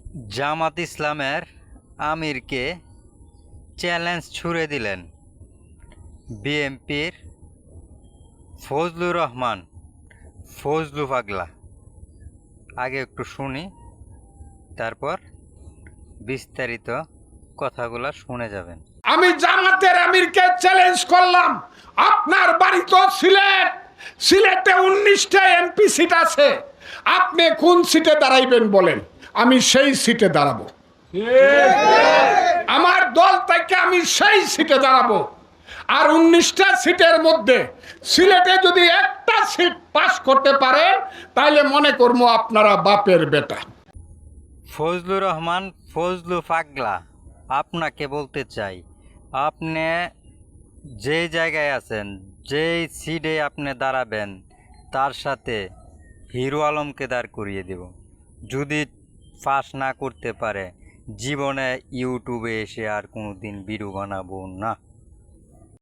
জামাত ইসলামের আমিরকে চ্যালেঞ্জ ছুড়ে দিলেন বিএনপির ফজলুর রহমান ফজলু পাগলা। আগে একটু শুনি, তারপর বিস্তারিত কথাগুলো শুনে যাবেন। আমি জামাতের আমিরকে চ্যালেঞ্জ করলাম, আপনার বাড়ি তো সিলেটে 19টা এমপি সিট আছে, আপনি কোন সিটে দাঁড়াইবেন বলেন, আমি সেই সিটে দাঁড়াবো। আমার দল থেকে আমি সেই সিটে দাঁড়াবো। আর 19টা সিটের মধ্যে সিলেটে যদি একটা সিট পাস করতে পারে তাহলে মনে করবো আপনারা বাপের বেটা। ফজলুর রহমান ফজলু পাগলা, আপনাকে বলতে চাই, আপনি যে জায়গায় আছেন, যেই সিটে আপনি দাঁড়াবেন, তার সাথে হিরো আলমকে দাঁড় করিয়ে দেব। যদি পাস না করতে পারে, জীবনে ইউটিউবে এসে আর কোনো দিন ভিডিও বানাবো না।